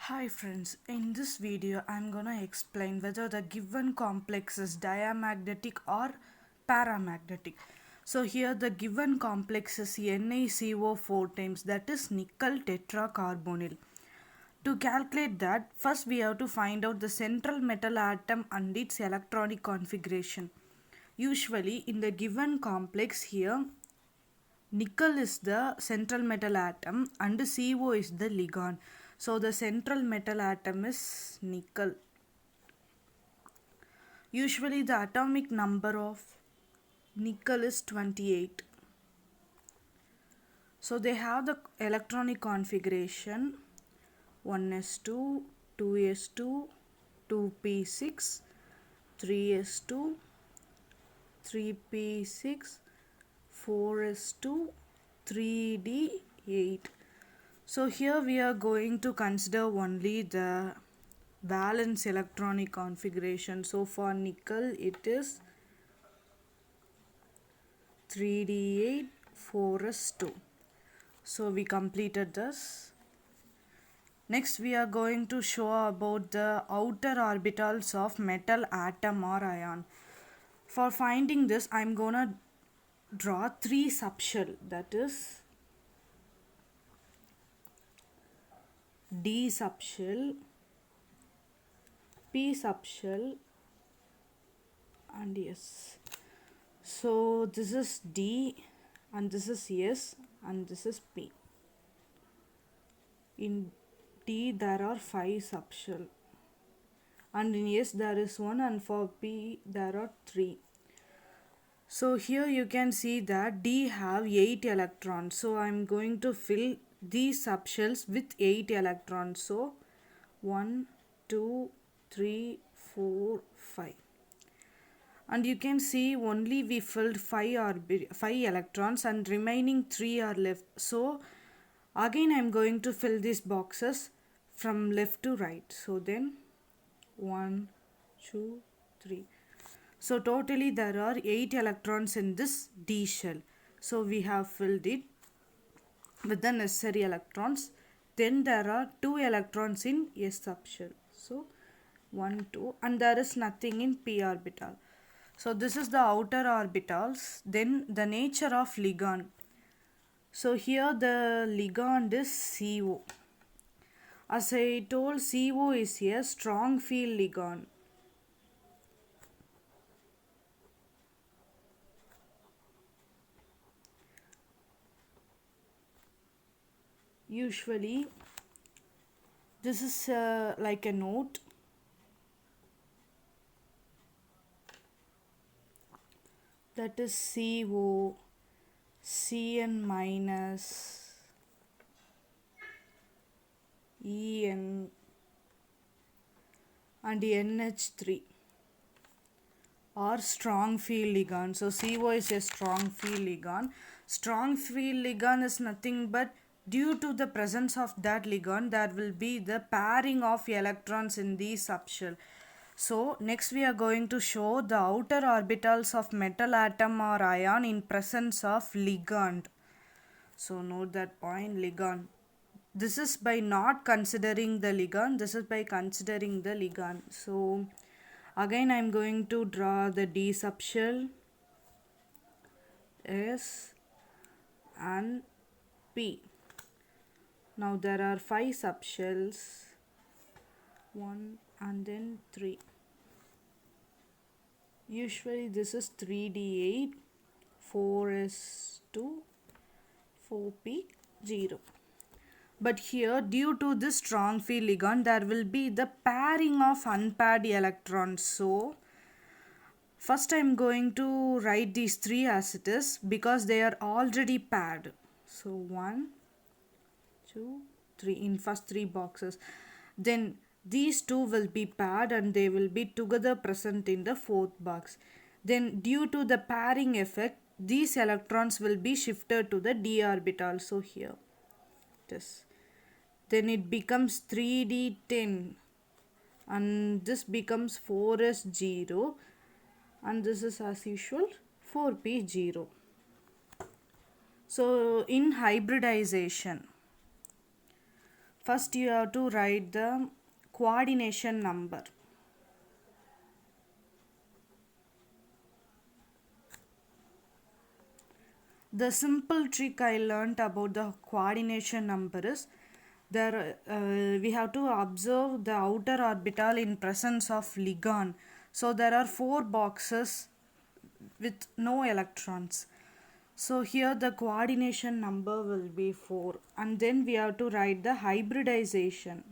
Hi friends, in this video I'm gonna explain whether the given complex is diamagnetic or paramagnetic. So here the given complex is NaCO4 times, that is nickel tetracarbonyl. To calculate that, first we have to find out the central metal atom and its electronic configuration. Usually in the given complex here, nickel is the central metal atom and CO is the ligand. So the central metal atom is nickel. Usually the atomic number of nickel is 28. So they have the electronic configuration 1s2, 2s2, 2p6, 3s2, 3p6, 4s2, 3d8. So here we are going to consider only the valence electronic configuration. So for nickel it is 3d8, 4s2. So we completed this. Next we are going to show about the outer orbitals of metal atom or ion. For finding this, I am gonna draw three subshell, that is D subshell, P subshell and S. So this is D and this is S and this is P. In D there are 5 subshell and in S there is 1 and for P there are 3. So here you can see that D have 8 electrons. So I am going to fill these subshells with 8 electrons. So 1, 2, 3, 4, 5. And you can see only we filled 5 electrons and remaining 3 are left. So again I am going to fill these boxes from left to right. So then 1, 2, 3. So totally there are 8 electrons in this D shell. So we have filled it with the necessary electrons. Then there are 2 electrons in S subshell. So 1, 2 and there is nothing in P orbital. So this is the outer orbitals. Then the nature of ligand. So here the ligand is CO. As I told, CO is a strong field ligand. Usually this is like a note. That is CO, Cn minus, En and NH3 or strong field ligand. So CO is a strong field ligand. Strong field ligand is nothing but due to the presence of that ligand there will be the pairing of electrons in the subshell. So next we are going to show the outer orbitals of metal atom or ion in presence of ligand. So note that point, ligand. This is by not considering the ligand, this is by considering the ligand. So again I am going to draw the D subshell, S and P. Now there are 5 subshells, 1 and then 3. Usually this is 3d8, 4s2, 4p0. But here due to this strong field ligand there will be the pairing of unpaired electrons. So first I am going to write these 3 as it is because they are already paired. So 1, 2, 3 in first 3 boxes. Then these 2 will be paired and they will be together present in the 4th box. Then due to the pairing effect these electrons will be shifted to the d orbital. So here this. Then it becomes 3d10 and this becomes 4s0 and this is as usual 4p0. So in hybridization, First you have to write the coordination number. The simple trick I learnt about the coordination number is there we have to observe the outer orbital in presence of ligand. So there are four boxes with no electrons. So here the coordination number will be 4, and then we have to write the hybridization.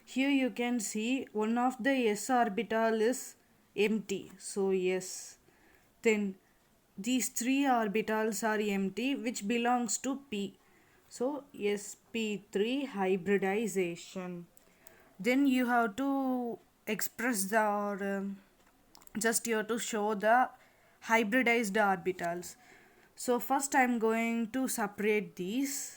Here you can see one of the s orbital is empty, so yes. Then these three orbitals are empty, which belongs to p. So sp3 hybridization. Then you have to express the just you have to show the hybridized orbitals. So first I am going to separate these.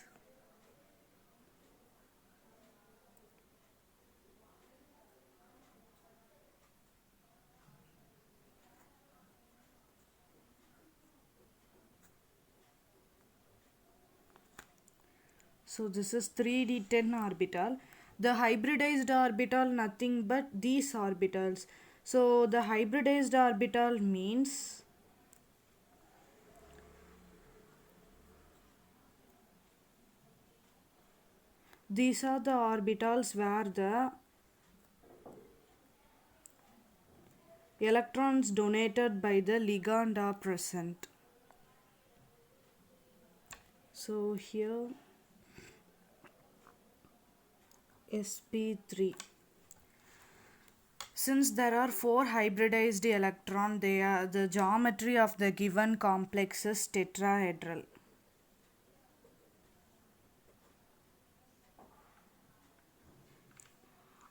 So this is 3d10 orbital. The hybridized orbital nothing but these orbitals. So the hybridized orbital means these are the orbitals where the electrons donated by the ligand are present. So here sp3. Since there are four hybridized electrons, the geometry of the given complex is tetrahedral.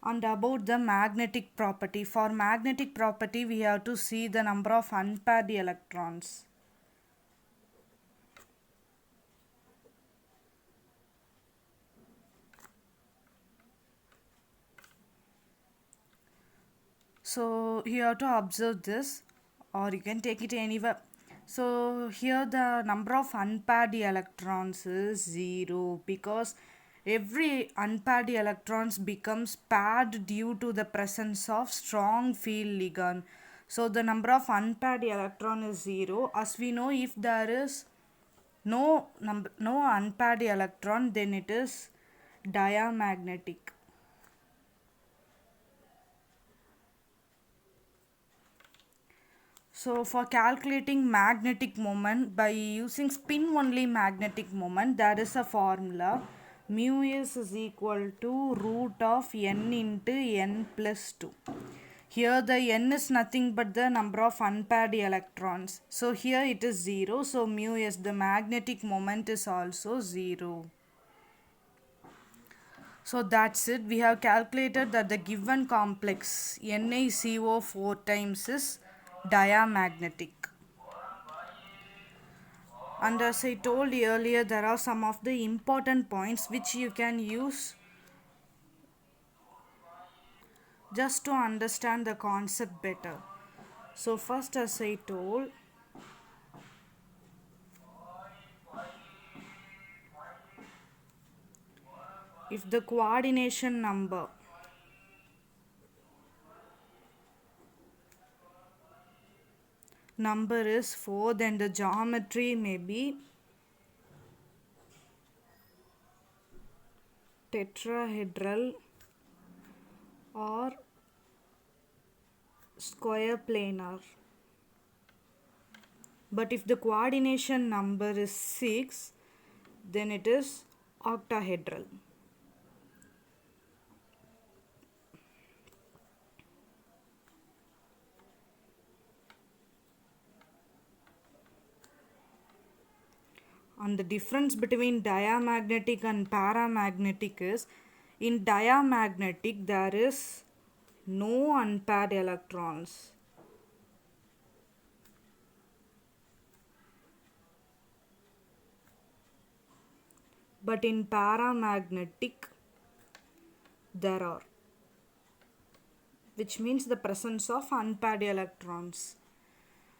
And about the magnetic property. For magnetic property, we have to see the number of unpaired electrons. So you have to observe this, or you can take it anywhere. So here the number of unpaired electrons is 0 because every unpaired electrons becomes paired due to the presence of strong field ligand. So the number of unpaired electron is 0. As we know, if there is no unpaired electron, then it is diamagnetic. So for calculating magnetic moment by using spin only magnetic moment, there is a formula. Mu is equal to root of n into n plus 2. Here the n is nothing but the number of unpaired electrons. So here it is 0. So mu is the magnetic moment is also 0. So that's it. We have calculated that the given complex NaCO 4 times is diamagnetic. And as I told earlier, there are some of the important points which you can use just to understand the concept better. So first, as I told, if the coordination number is 4, then the geometry may be tetrahedral or square planar. But if the coordination number is 6, then it is octahedral. And the difference between diamagnetic and paramagnetic is, in diamagnetic there is no unpaired electrons. But in paramagnetic there are, which means the presence of unpaired electrons.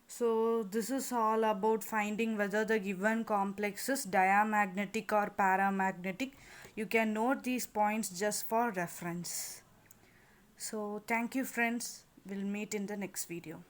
So this is all about finding whether the given complex is diamagnetic or paramagnetic. You can note these points just for reference. So thank you friends. We'll meet in the next video.